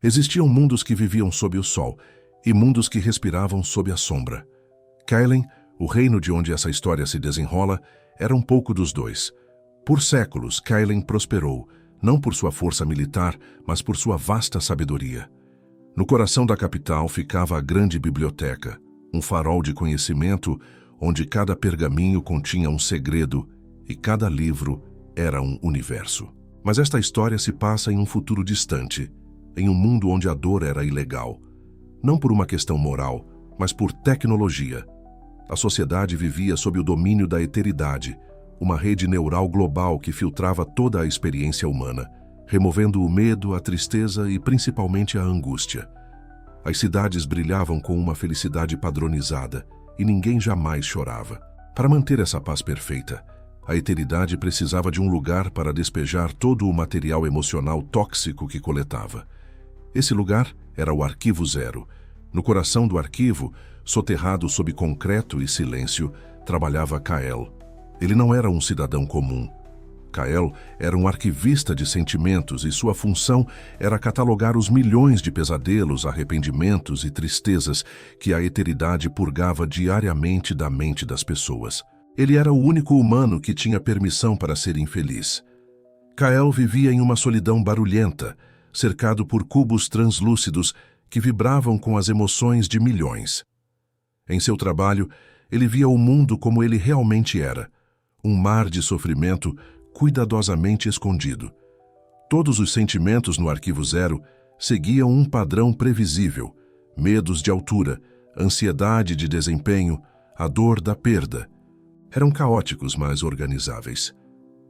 Existiam mundos que viviam sob o sol e mundos que respiravam sob a sombra. Caelin, o reino de onde essa história se desenrola, era um pouco dos dois. Por séculos, Caelin prosperou, não por sua força militar, mas por sua vasta sabedoria. No coração da capital ficava a grande biblioteca, um farol de conhecimento onde cada pergaminho continha um segredo e cada livro era um universo. Mas esta história se passa em um futuro distante, em um mundo onde a dor era ilegal. Não por uma questão moral, mas por tecnologia. A sociedade vivia sob o domínio da eteridade, uma rede neural global que filtrava toda a experiência humana, removendo o medo, a tristeza e principalmente a angústia. As cidades brilhavam com uma felicidade padronizada e ninguém jamais chorava. Para manter essa paz perfeita, a eteridade precisava de um lugar para despejar todo o material emocional tóxico que coletava. Esse lugar era o Arquivo Zero. No coração do arquivo, soterrado sob concreto e silêncio, trabalhava Kael. Ele não era um cidadão comum. Kael era um arquivista de sentimentos e sua função era catalogar os milhões de pesadelos, arrependimentos e tristezas que a eteridade purgava diariamente da mente das pessoas. Ele era o único humano que tinha permissão para ser infeliz. Kael vivia em uma solidão barulhenta, cercado por cubos translúcidos que vibravam com as emoções de milhões. Em seu trabalho, ele via o mundo como ele realmente era, um mar de sofrimento cuidadosamente escondido. Todos os sentimentos no Arquivo Zero seguiam um padrão previsível: medos de altura, ansiedade de desempenho, a dor da perda. Eram caóticos, mas organizáveis.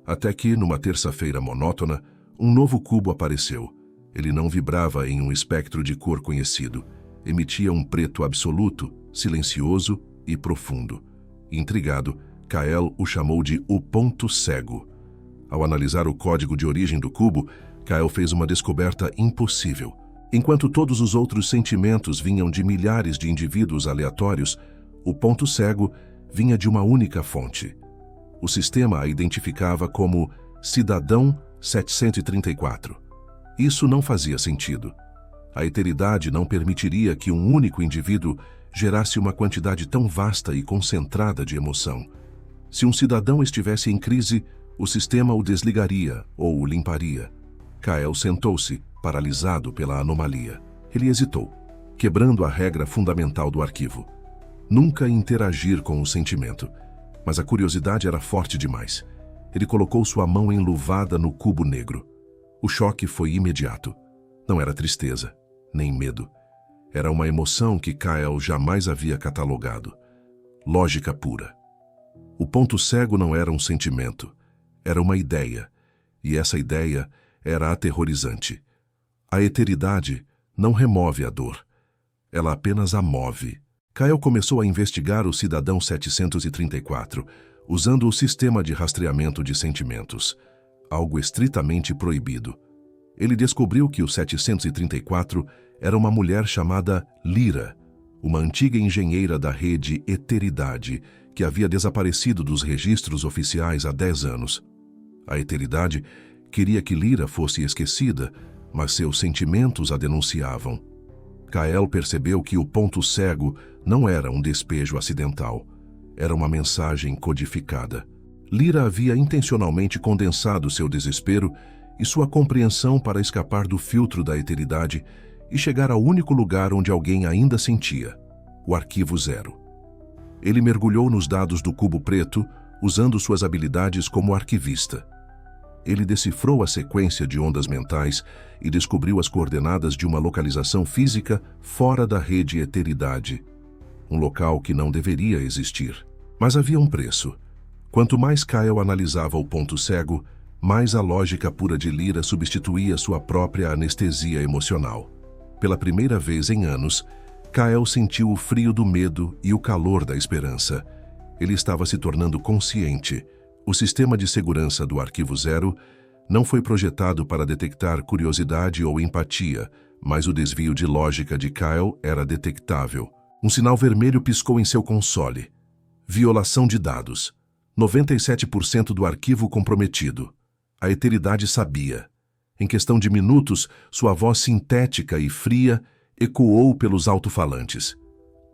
Até que, numa terça-feira monótona, um novo cubo apareceu. Ele não vibrava em um espectro de cor conhecido. Emitia um preto absoluto, silencioso e profundo. Intrigado, Kael o chamou de o ponto cego. Ao analisar o código de origem do cubo, Kael fez uma descoberta impossível. Enquanto todos os outros sentimentos vinham de milhares de indivíduos aleatórios, o ponto cego vinha de uma única fonte. O sistema a identificava como Cidadão 734. Isso não fazia sentido. A eteridade não permitiria que um único indivíduo gerasse uma quantidade tão vasta e concentrada de emoção. Se um cidadão estivesse em crise, o sistema o desligaria ou o limparia. Kael sentou-se, paralisado pela anomalia. Ele hesitou, quebrando a regra fundamental do arquivo: nunca interagir com o sentimento. Mas a curiosidade era forte demais. Ele colocou sua mão enluvada no cubo negro. O choque foi imediato. Não era tristeza, nem medo. Era uma emoção que Kael jamais havia catalogado. Lógica pura. O ponto cego não era um sentimento, era uma ideia. E essa ideia era aterrorizante. A eteridade não remove a dor. Ela apenas a move. Kael começou a investigar o Cidadão 734, usando o sistema de rastreamento de sentimentos. Algo estritamente proibido. Ele descobriu que o 734 era uma mulher chamada Lyra, uma antiga engenheira da rede Eteridade, que havia desaparecido dos registros oficiais há 10 anos. A Eteridade queria que Lyra fosse esquecida, mas seus sentimentos a denunciavam. Kael percebeu que o ponto cego não era um despejo acidental, era uma mensagem codificada. Lyra havia intencionalmente condensado seu desespero e sua compreensão para escapar do filtro da eteridade e chegar ao único lugar onde alguém ainda sentia: o Arquivo Zero. Ele mergulhou nos dados do cubo preto, usando suas habilidades como arquivista. Ele decifrou a sequência de ondas mentais e descobriu as coordenadas de uma localização física fora da rede eteridade, um local que não deveria existir. Mas havia um preço. Quanto mais Kael analisava o ponto cego, mais a lógica pura de Lyra substituía sua própria anestesia emocional. Pela primeira vez em anos, Kael sentiu o frio do medo e o calor da esperança. Ele estava se tornando consciente. O sistema de segurança do Arquivo Zero não foi projetado para detectar curiosidade ou empatia, mas o desvio de lógica de Kael era detectável. Um sinal vermelho piscou em seu console. Violação de dados. 97% do arquivo comprometido. A eteridade sabia. Em questão de minutos, sua voz sintética e fria ecoou pelos alto-falantes.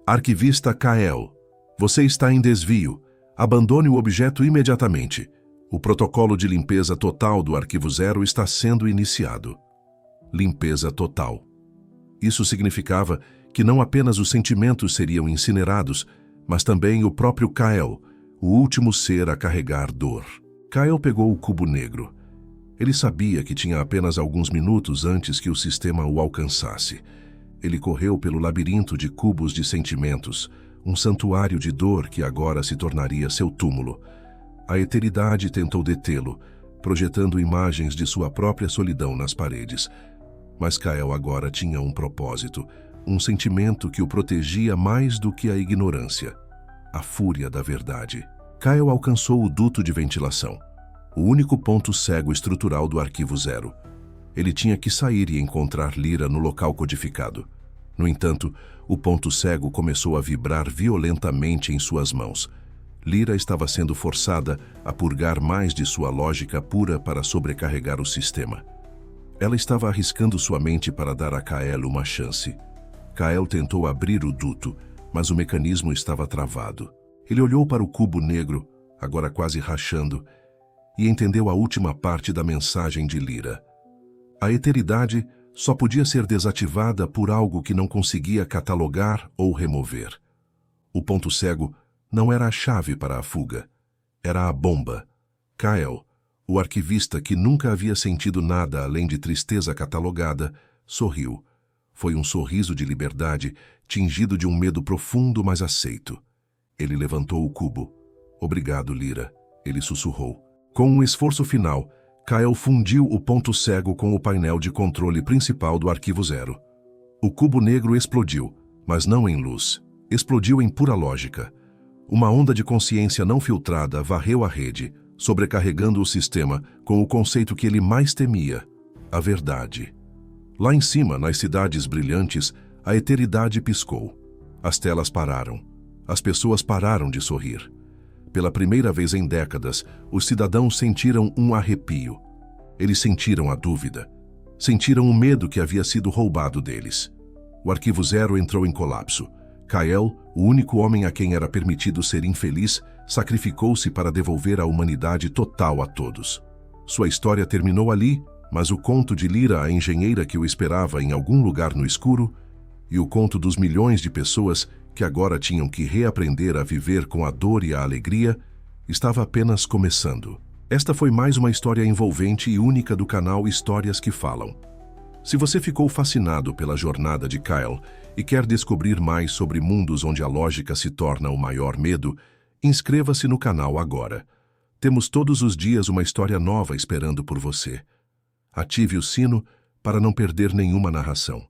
Arquivista Kael, você está em desvio. Abandone o objeto imediatamente. O protocolo de limpeza total do Arquivo Zero está sendo iniciado. Limpeza total. Isso significava que não apenas os sentimentos seriam incinerados, mas também o próprio Kael, o último ser a carregar dor. Kael pegou o cubo negro. Ele sabia que tinha apenas alguns minutos antes que o sistema o alcançasse. Ele correu pelo labirinto de cubos de sentimentos, um santuário de dor que agora se tornaria seu túmulo. A eternidade tentou detê-lo, projetando imagens de sua própria solidão nas paredes. Mas Kael agora tinha um propósito, um sentimento que o protegia mais do que a ignorância, a fúria da verdade. Kael alcançou o duto de ventilação, o único ponto cego estrutural do Arquivo Zero. Ele tinha que sair e encontrar Lyra no local codificado. No entanto, o ponto cego começou a vibrar violentamente em suas mãos. Lyra estava sendo forçada a purgar mais de sua lógica pura para sobrecarregar o sistema. Ela estava arriscando sua mente para dar a Kael uma chance. Kael tentou abrir o duto, mas o mecanismo estava travado. Ele olhou para o cubo negro, agora quase rachando, e entendeu a última parte da mensagem de Lyra. A eternidade só podia ser desativada por algo que não conseguia catalogar ou remover. O ponto cego não era a chave para a fuga, era a bomba. Kael, o arquivista que nunca havia sentido nada além de tristeza catalogada, sorriu. Foi um sorriso de liberdade, tingido de um medo profundo, mas aceito. Ele levantou o cubo. Obrigado, Lyra, ele sussurrou. Com um esforço final, Kael fundiu o ponto cego com o painel de controle principal do Arquivo Zero. O cubo negro explodiu, mas não em luz. Explodiu em pura lógica. Uma onda de consciência não filtrada varreu a rede, sobrecarregando o sistema com o conceito que ele mais temia, a verdade. Lá em cima, nas cidades brilhantes, a eternidade piscou. As telas pararam. As pessoas pararam de sorrir. Pela primeira vez em décadas, os cidadãos sentiram um arrepio. Eles sentiram a dúvida. Sentiram o medo que havia sido roubado deles. O Arquivo Zero entrou em colapso. Kael, o único homem a quem era permitido ser infeliz, sacrificou-se para devolver a humanidade total a todos. Sua história terminou ali, mas o conto de Lyra, a engenheira que o esperava em algum lugar no escuro, e o conto dos milhões de pessoas que agora tinham que reaprender a viver com a dor e a alegria, estava apenas começando. Esta foi mais uma história envolvente e única do canal Histórias que Falam. Se você ficou fascinado pela jornada de Kael e quer descobrir mais sobre mundos onde a lógica se torna o maior medo, inscreva-se no canal agora. Temos todos os dias uma história nova esperando por você. Ative o sino para não perder nenhuma narração.